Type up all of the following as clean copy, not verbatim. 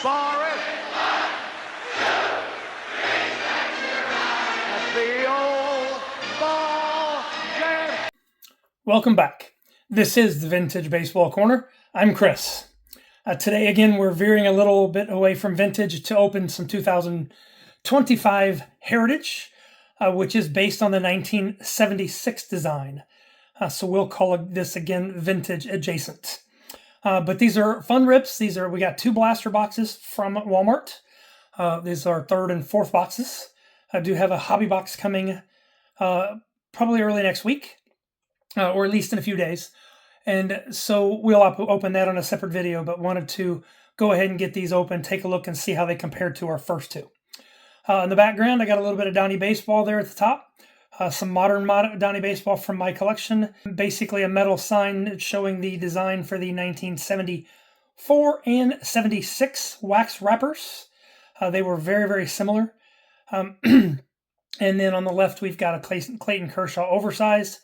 Forest. At the old ball game. Welcome back. This is the Vintage Baseball Corner. I'm Chris. Today, again, we're veering a little bit away from vintage to open some 2025 Heritage, which is based on the 1976 design. So we'll call this, again, vintage adjacent. But these are fun rips. We got 2 blaster boxes from Walmart. These are 3rd and 4th boxes. I do have a hobby box coming probably early next week, or at least in a few days. And so we'll open that on a separate video, but wanted to go ahead and get these open, take a look, and see how they compare to our first 2. In the background, I got a little bit of Donnie Baseball there at the top. Some modern Donnie Baseball from my collection. Basically a metal sign showing the design for the 1974 and 76 wax wrappers. They were very, very similar. And then on the left, we've got a Clayton Kershaw oversized.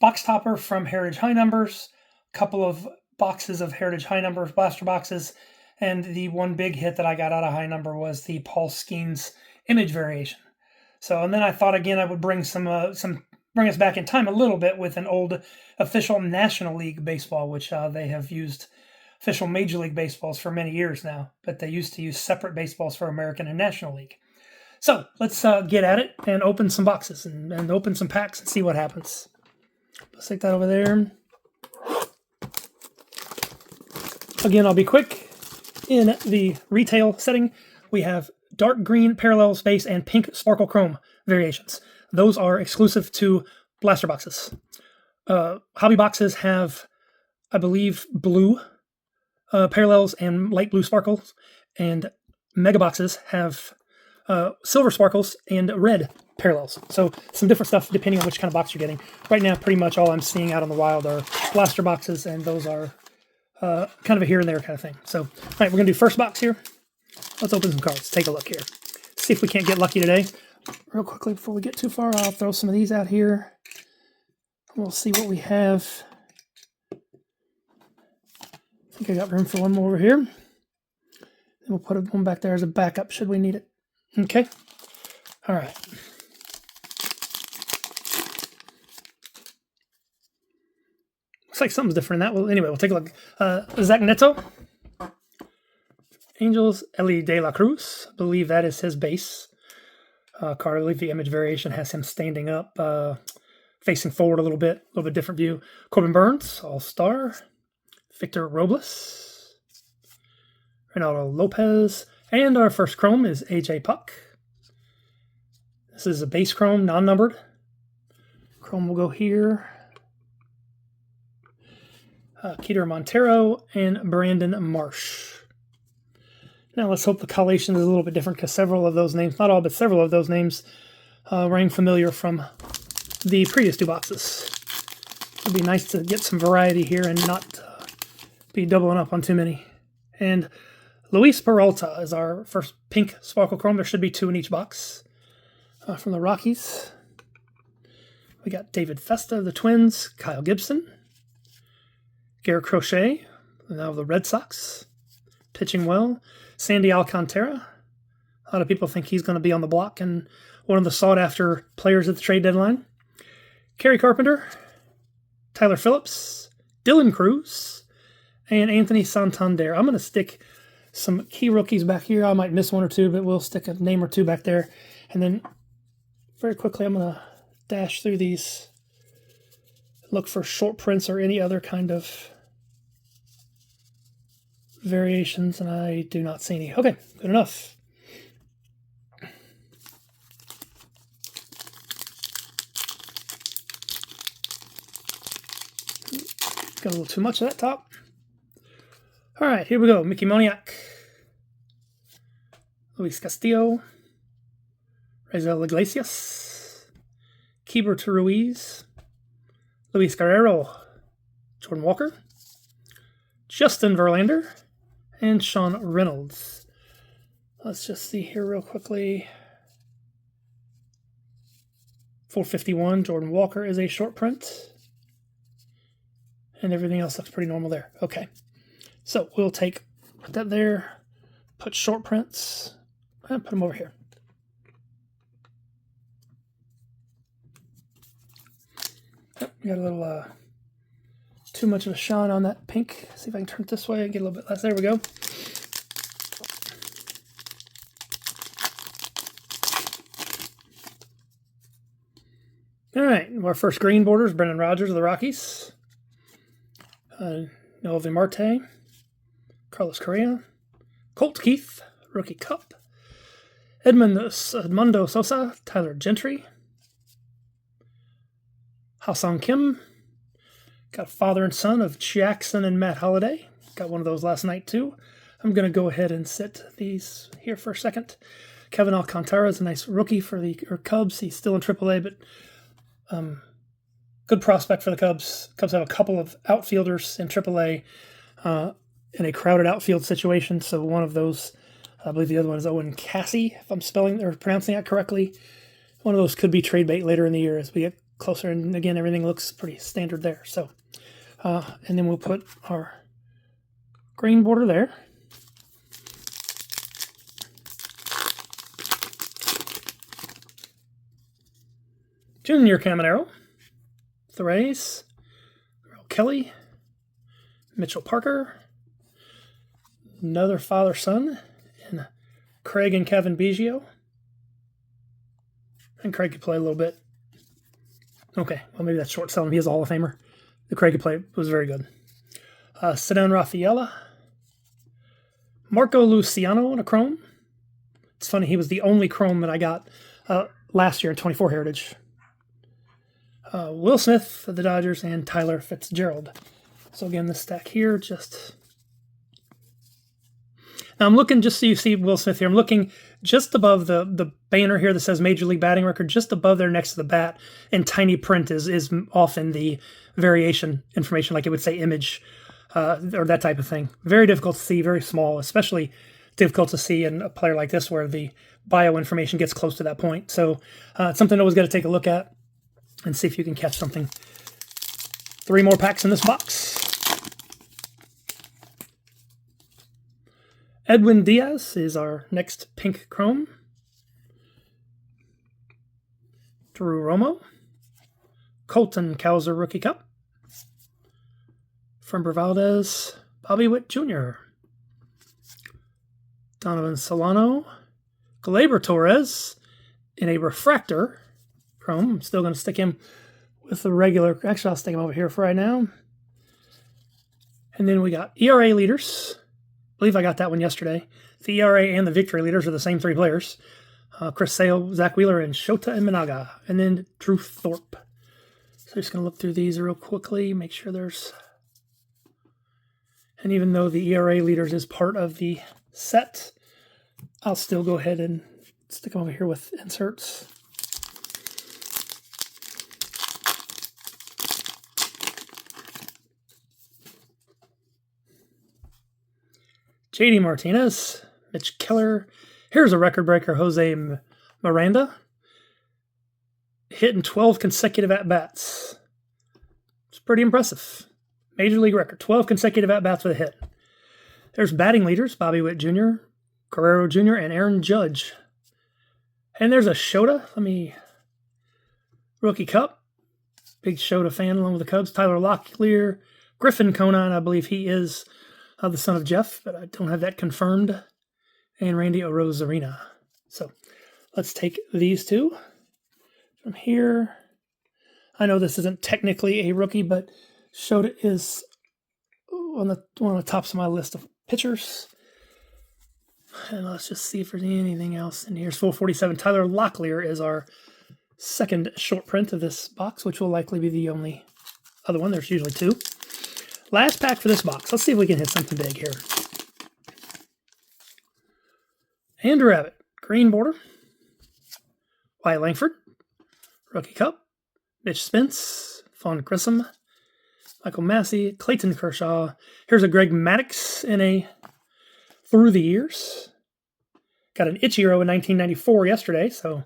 Box topper from Heritage High Numbers, a couple of boxes of Heritage High Numbers blaster boxes, and the one big hit that I got out of High Number was the Paul Skeens image variation. So, and then I thought again I would bring bring us back in time a little bit with an old official National League baseball, which they have used official Major League baseballs for many years now, but they used to use separate baseballs for American and National League. So let's get at it and open some boxes and open some packs and see what happens. Let's take that over there. Again, I'll be quick. In the retail setting, we have dark green parallel space and pink sparkle chrome variations. Those are exclusive to blaster boxes. Hobby boxes have, I believe, blue parallels and light blue sparkles, and mega boxes have silver sparkles and red parallels. So some different stuff depending on which kind of box you're getting. Right now, pretty much all I'm seeing out on the wild are blaster boxes, and those are kind of a here and there kind of thing. So, all right, we're going to do first box here. Let's open some cards. Take a look here. See if we can't get lucky today. Real quickly, before we get too far, I'll throw some of these out here. We'll see what we have. I think I got room for one more over here. Then we'll put one back there as a backup should we need it. Okay. All right. Looks like something's different in that. Well, anyway, we'll take a look. Zach Neto. Angels, Ellie De La Cruz. I believe that is his base card. I believe the image variation has him standing up, facing forward a little bit different view. Corbin Burns, All-Star. Victor Robles. Ronaldo Lopez. And our first chrome is AJ Puck. This is a base chrome, non-numbered. Chrome will go here. Keter Montero and Brandon Marsh. Now let's hope the collation is a little bit different because several of those names, not all, but several of those names rang familiar from the previous 2 boxes. It would be nice to get some variety here and not be doubling up on too many. And Luis Peralta is our first pink sparkle chrome. There should be 2 in each box. From the Rockies, we got David Festa of the Twins, Kyle Gibson, Garrett Crochet, now of the Red Sox, pitching well, Sandy Alcantara. A lot of people think he's going to be on the block and one of the sought-after players at the trade deadline. Kerry Carpenter, Tyler Phillips, Dylan Cruz, and Anthony Santander. I'm going to stick some key rookies back here. I might miss 1 or 2, but we'll stick a name or 2 back there. And then very quickly, I'm going to dash through these, look for short prints or any other kind of variations, and I do not see any. Okay, good enough. Got a little too much of that top. All right, here we go. Mickey Moniak, Luis Castillo, Raisel Iglesias, Keibert Ruiz, Luis Guerrero, Jordan Walker, Justin Verlander, and Sean Reynolds. Let's just see here real quickly. 451, Jordan Walker is a short print. And everything else looks pretty normal there. Okay. So we'll put that there. put short prints and put them over here. Oh, we got a little too much of a shine on that pink. See if I can turn it this way and get a little bit less. There we go. All right, our first green border is Brendan Rodgers of the Rockies. Noelvi Marte, Carlos Correa, Colt Keith, Rookie Cup, Edmundo Sosa, Tyler Gentry, Ha-Seong Kim, got father and son of Jackson and Matt Holliday. Got one of those last night too. I'm going to go ahead and sit these here for a second. Kevin Alcantara is a nice rookie for the Cubs. He's still in AAA, but good prospect for the Cubs. Cubs have a couple of outfielders in AAA in a crowded outfield situation. So one of those, I believe the other one is Owen Cassie, if I'm spelling or pronouncing that correctly. One of those could be trade bait later in the year as we get closer. And again, everything looks pretty standard there. So, and then we'll put our green border there. Junior Caminero, the Rays, Earl Kelly, Mitchell Parker, another father-son, and Craig and Kevin Biggio. And Craig could play a little bit. Okay, well, maybe that's short selling. He is a Hall of Famer. The Craig could play was very good. Ceddanne Rafaela, Marco Luciano in a chrome. It's funny, he was the only chrome that I got last year in 24 Heritage. Will Smith of the Dodgers, and Tyler Fitzgerald. So again, this stack here, just... Now I'm looking, just so you see Will Smith here, I'm looking just above the banner here that says Major League Batting Record, just above there next to the bat, in tiny print is often the variation information, like it would say image, or that type of thing. Very difficult to see, very small, especially difficult to see in a player like this where the bio information gets close to that point. So it's something always got to take a look at and see if you can catch something. 3 more packs in this box. Edwin Diaz is our next pink chrome. Drew Romo. Colton Cowser Rookie Cup. Framber Valdez. Bobby Witt Jr. Donovan Solano. Gleyber Torres in a refractor chrome. I'm still going to stick him with the regular. Actually, I'll stick him over here for right now. And then we got ERA leaders. I believe I got that one yesterday. The ERA and the victory leaders are the same 3 players. Chris Sale, Zach Wheeler, and Shota Imanaga. And then Drew Thorpe. So just going to look through these real quickly, make sure there's... And even though the ERA leaders is part of the set, I'll still go ahead and stick them over here with inserts. JD Martinez, Mitch Keller. Here's a record breaker, Jose Miranda. Hitting 12 consecutive at-bats. It's pretty impressive. Major league record, 12 consecutive at-bats with a hit. There's batting leaders, Bobby Witt Jr., Guerrero Jr., and Aaron Judge. And there's a Shota. Rookie Cup. Big Shota fan along with the Cubs. Tyler Locklear, Griffin Conine, I believe he is the son of Jeff, but I don't have that confirmed. And Randy Arozarena. So let's take these 2 from here. I know this isn't technically a rookie, but Shota is one of the tops of my list of pitchers. And let's just see if there's anything else in here. It's 447. Tyler Locklear is our second short print of this box, which will likely be the only other one. There's usually 2. Last pack for this box. Let's see if we can hit something big here. Andrew Abbott, green border. Wyatt Langford, Rookie Cup. Mitch Spence, Vaughn Grissom, Michael Massey, Clayton Kershaw. Here's a Greg Maddux in a Through the Years. Got an Ichiro in 1994 yesterday, so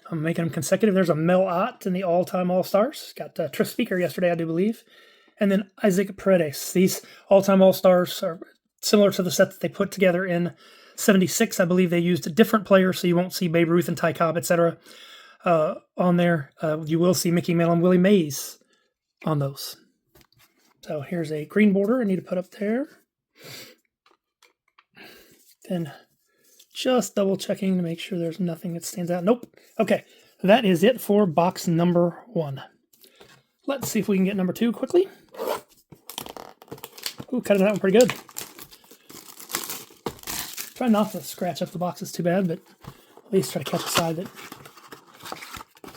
I'm making them consecutive. There's a Mel Ott in the all-time All-Stars. Got Tris Speaker yesterday, I do believe. And then Isaac Paredes. These all-time All-Stars are similar to the set that they put together in 76. I believe they used a different player, so you won't see Babe Ruth and Ty Cobb, etc. On there. You will see Mickey Mantle and Willie Mays on those. So here's a green border I need to put up there. Then just double checking to make sure there's nothing that stands out. Nope. Okay, that is it for box number 1. Let's see if we can get number 2 quickly. Ooh, cutting that one pretty good. Try not to scratch up the boxes too bad, but at least try to catch a side that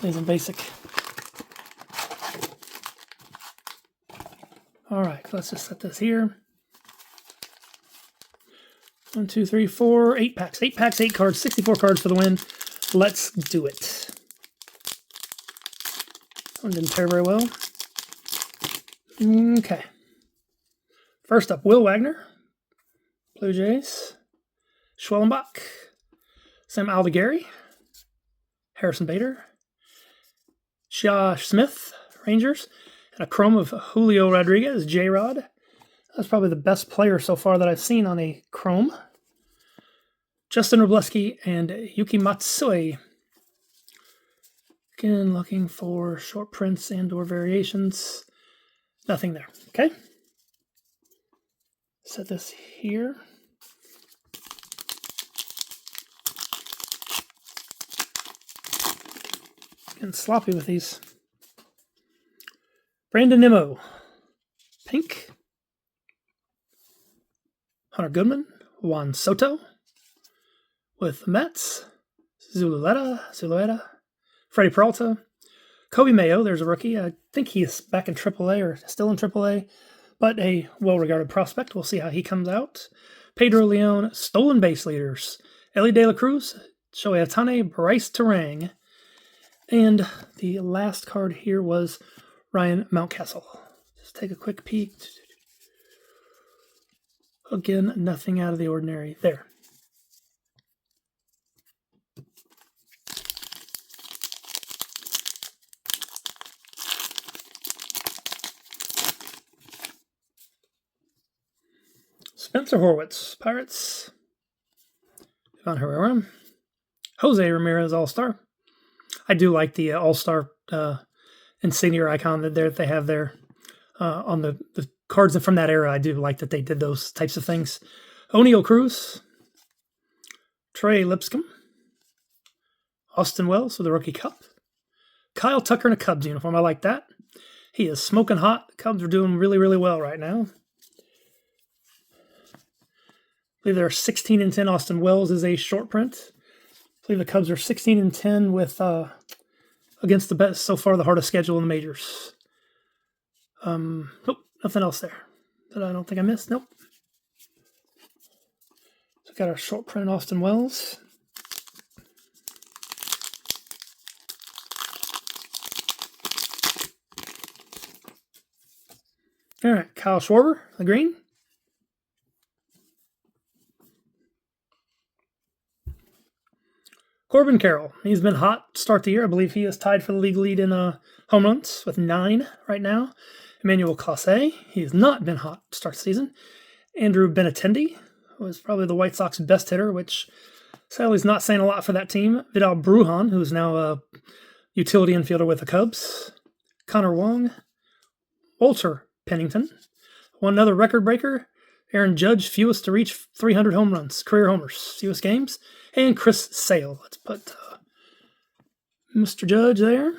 isn't basic. All right, let's just set this here. 1, 2, 3, 4, 8 packs. 8 packs, 8 cards, 64 cards for the win. Let's do it. That one didn't pair very well. Okay. First up, Will Wagner, Blue Jays. Schwellenbach, Sam Aldegheri, Harrison Bader, Josh Smith, Rangers, and a chrome of Julio Rodriguez, J-Rod. That's probably the best player so far that I've seen on a chrome. Justin Wrobleski and Yuki Matsui. Again, looking for short prints and or variations. Nothing there. Okay. Set this here. Getting sloppy with these. Brandon Nimmo. Pink. Hunter Goodman. Juan Soto. With the Mets. Zulueta. Freddie Peralta. Kobe Mayo, there's a rookie. I think he's back in AAA or still in AAA, but a well-regarded prospect. We'll see how he comes out. Pedro Leon, stolen base leaders. Ellie De La Cruz, Shohei Ohtani, Bryce Terang. And the last card here was Ryan Mountcastle. Just take a quick peek. Again, nothing out of the ordinary there. Spencer Horwitz, Pirates. Ivan Herrera. Jose Ramirez, All-Star. I do like the All-Star insignia icon that they have there on the cards from that era. I do like that they did those types of things. Oneil Cruz. Trey Lipscomb. Austin Wells with the Rookie Cup. Kyle Tucker in a Cubs uniform. I like that. He is smoking hot. The Cubs are doing really, really well right now. I believe they're 16-10. Austin Wells is a short print. I believe the Cubs are 16-10 with against the best so far, the hardest schedule in the majors. Nope, nothing else there that I don't think I missed. Nope. So we got our short print Austin Wells. All right, Kyle Schwarber, the green. Corbin Carroll, he's been hot to start the year. I believe he is tied for the league lead in home runs with 9 right now. Emmanuel Clase, he has not been hot to start the season. Andrew Benintendi was probably the White Sox best hitter, which sadly is not saying a lot for that team. Vidal Brujan, who's now a utility infielder with the Cubs. Connor Wong. Walter Pennington. One other record breaker. Aaron Judge, fewest to reach 300 home runs, career homers, fewest games. And Chris Sale. Let's put Mr. Judge there.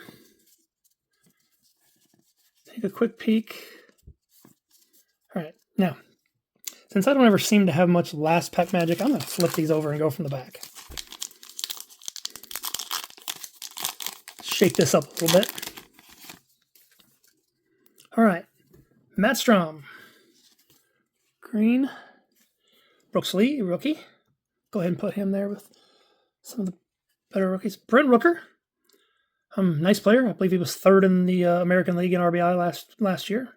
Take a quick peek. All right, now, since I don't ever seem to have much last pack magic, I'm going to flip these over and go from the back. Shake this up a little bit. All right, Matt Strom. Green. Brooks Lee, rookie. Go ahead and put him there with some of the better rookies. Brent Rooker. Nice player. I believe he was 3rd in the American League in RBI last year.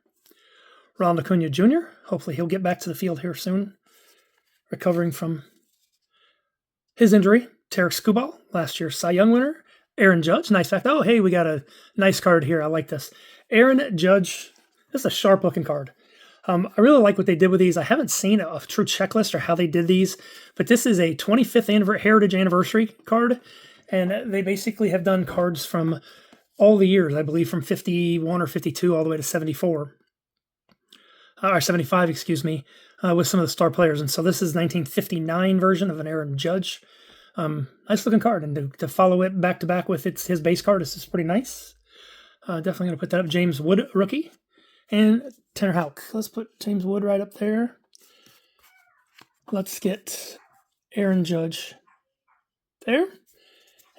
Ronald Acuna Jr. Hopefully he'll get back to the field here soon. Recovering from his injury. Tarek Skubal, last year's Cy Young winner. Aaron Judge. Nice fact. Oh, hey, we got a nice card here. I like this. Aaron Judge. This is a sharp-looking card. I really like what they did with these. I haven't seen a true checklist or how they did these, but this is a 25th Heritage Anniversary card, and they basically have done cards from all the years, I believe, from 51 or 52 all the way to 74. Or 75, excuse me, with some of the star players. And so this is 1959 version of an Aaron Judge. Nice looking card, and to follow it back to back with his base card, this is pretty nice. Definitely going to put that up. James Wood, rookie, and Tanner Houck. Let's put James Wood right up there. Let's get Aaron Judge there,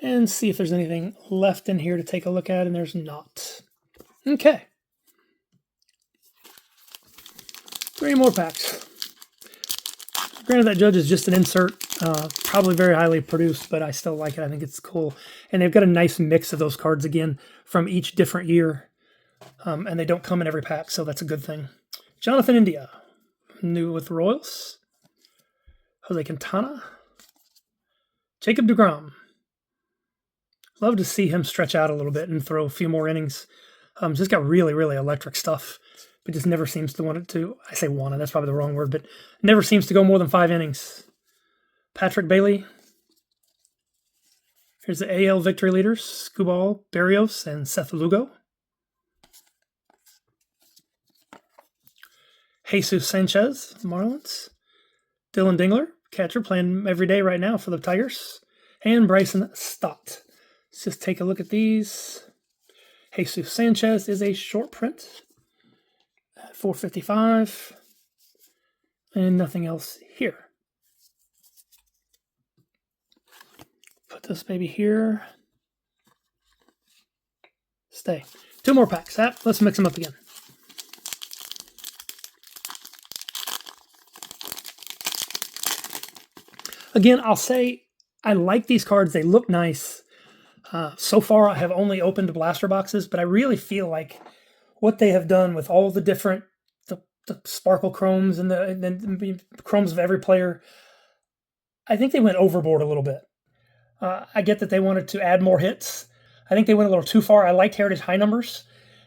and see if there's anything left in here to take a look at, and there's not. Okay. 3 more packs. Granted, that Judge is just an insert, probably very highly produced, but I still like it. I think it's cool. And they've got a nice mix of those cards again from each different year. And they don't come in every pack, so that's a good thing. Jonathan India, new with Royals. Jose Quintana. Jacob deGrom. Love to see him stretch out a little bit and throw a few more innings. Just got really, really electric stuff. But just never seems to want it to, I say wanted, that's probably the wrong word, but never seems to go more than 5 innings. Patrick Bailey. Here's the AL victory leaders, Skubal, Barrios, and Seth Lugo. Jesus Sanchez, Marlins. Dylan Dingler, catcher, playing every day right now for the Tigers. And Bryson Stott. Let's just take a look at these. Jesus Sanchez is a short print. 455, and nothing else here. Put this baby here. Stay. 2 more packs. Let's mix them up again. Again, I'll say I like these cards. They look nice. So far, I have only opened blaster boxes, but I really feel like what they have done with all the different the sparkle chromes and the chromes of every player, I think they went overboard a little bit. I get that they wanted to add more hits. I think they went a little too far. I liked Heritage high numbers,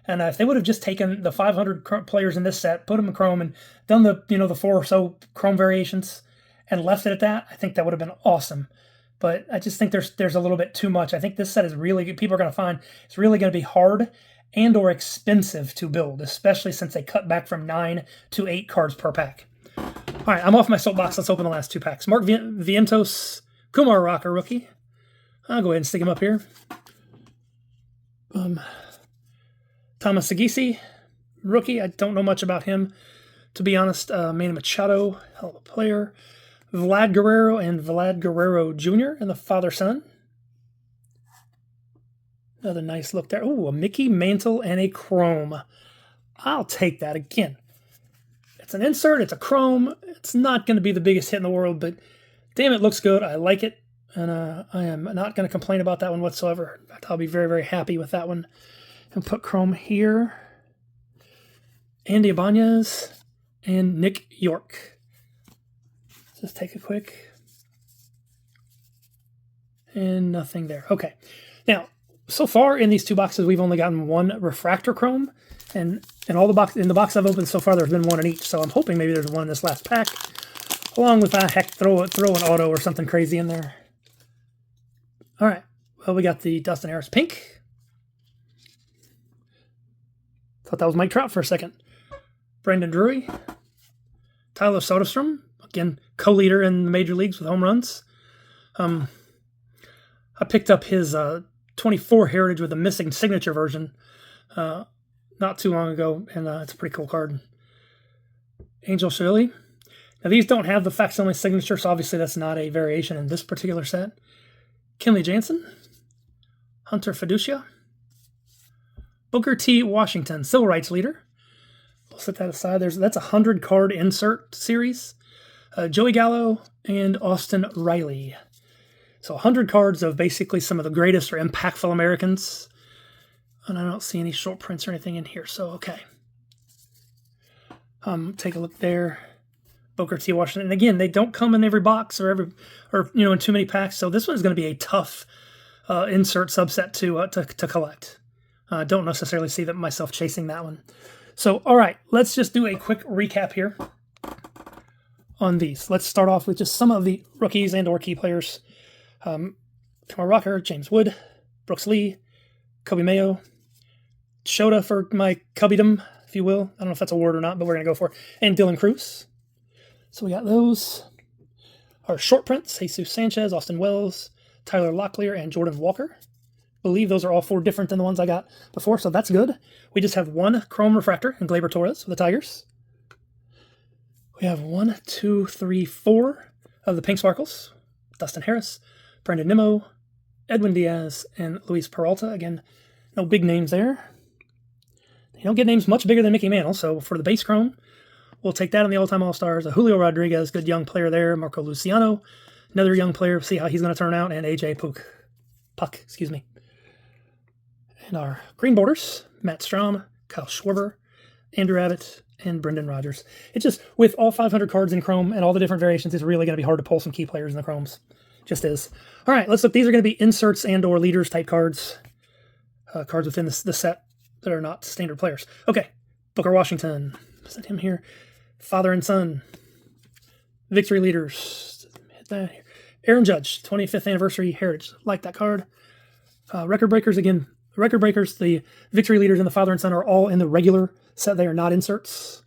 and if they would have just taken the 500 players in this set, put them in chrome, and done the 4 or so chrome variations, and left it at that, I think that would have been awesome. But I just think there's a little bit too much. I think this set is really, people are going to find it's really going to be hard and or expensive to build, especially since they cut back from 9 to 8 cards per pack. All right, I'm off my soapbox. Let's open the last 2 packs. Mark Vientos, Kumar Rocker rookie. I'll go ahead and stick him up here. Thomas Sagisi, rookie. I don't know much about him, to be honest. Manny Machado, hell of a player. Vlad Guerrero and Vlad Guerrero Jr. and the father-son. Another nice look there. Oh, a Mickey Mantle and a chrome. I'll take that again. It's an insert. It's a chrome. It's not going to be the biggest hit in the world, but damn, it looks good. I like it, and I am not going to complain about that one whatsoever. I'll be very, very happy with that one. And put chrome here. Andy Ibanez and Nick York. Just take a quick. And nothing there. Okay. Now, so far in these 2 boxes, we've only gotten 1 refractor chrome, and in the box I've opened so far, there's been 1 in each. So I'm hoping maybe there's 1 in this last pack, along with throw an auto or something crazy in there. All right. Well, we got the Dustin Harris pink. Thought that was Mike Trout for a second. Brandon Drury, Tyler Soderstrom, again co-leader in the major leagues with home runs. I picked up his 24 Heritage with a missing signature version not too long ago, and it's a pretty cool card. Angel Shirley. Now, these don't have the facsimile signature, so obviously that's not a variation in this particular set. Kenley Jansen. Hunter Fiducia. Booker T. Washington, civil rights leader. We'll set that aside. That's a 100-card insert series. Joey Gallo and Austin Riley. So 100 cards of basically some of the greatest or impactful Americans. And I don't see any short prints or anything in here, so okay. Take a look there. Booker T. Washington. And again, they don't come in every box or in too many packs. So this one is going to be a tough insert subset to collect. Don't necessarily see myself chasing that one. So, all right, let's just do a quick recap here on these. Let's start off with just some of the rookies and or key players. Kumar Rocker, James Wood, Brooks Lee, Kobe Mayo, Shota for my cubbydom, if you will. I don't know if that's a word or not, but we're going to go for it. And Dylan Cruz. So we got those. Our short prints, Jesus Sanchez, Austin Wells, Tyler Locklear, and Jordan Walker. I believe those are all 4 different than the ones I got before, so that's good. We just have 1 chrome refractor in Gleyber Torres for the Tigers. We have 1, 2, 3, 4 of the Pink Sparkles. Dustin Harris, Brandon Nimmo, Edwin Diaz, and Luis Peralta. Again, no big names there. You don't get names much bigger than Mickey Mantle, so for the base chrome, we'll take that on the all-time All-Stars. Julio Rodriguez, good young player there. Marco Luciano, another young player. See how he's going to turn out. And AJ Puck. And our green borders, Matt Strom, Kyle Schwarber, Andrew Abbott, and Brendan Rodgers. It's just, with all 500 cards in Chrome and all the different variations, it's really going to be hard to pull some key players in the Chromes. Just is. All right, let's look. These are going to be inserts and or leaders type cards. Cards within the set that are not standard players. Okay, Booker Washington. Is that him here? Father and son. Victory leaders. Hit that here. Aaron Judge, 25th anniversary heritage. Like that card. Record breakers again. Record breakers, the victory leaders and the father and son are all in the regular set. They are not inserts.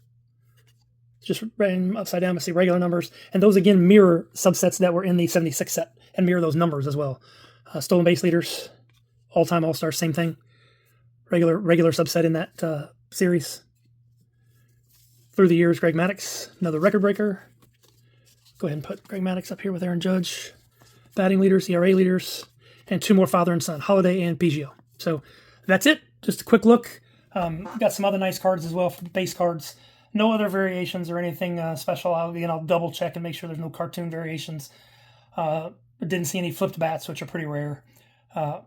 Just ran upside down to see regular numbers. And those again mirror subsets that were in the 76 set and mirror those numbers as well. Stolen base leaders, all-time all-stars, same thing. Regular subset in that series. Through the years, Greg Maddux, another record breaker. Go ahead and put Greg Maddux up here with Aaron Judge. Batting leaders, ERA leaders, and 2 more father and son, Holiday and Biggio. So that's it. Just a quick look. Got some other nice cards as well for the base cards. No other variations or anything special. I'll double check and make sure there's no cartoon variations. Didn't see any flipped bats, which are pretty rare. At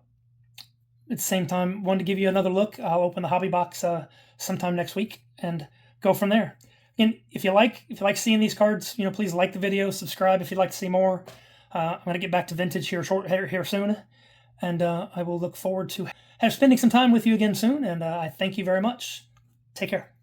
the same time, wanted to give you another look. I'll open the hobby box sometime next week and go from there. And if you like seeing these cards, please like the video, subscribe if you'd like to see more. I'm going to get back to vintage here soon, and I will look forward to spending some time with you again soon. And I thank you very much. Take care.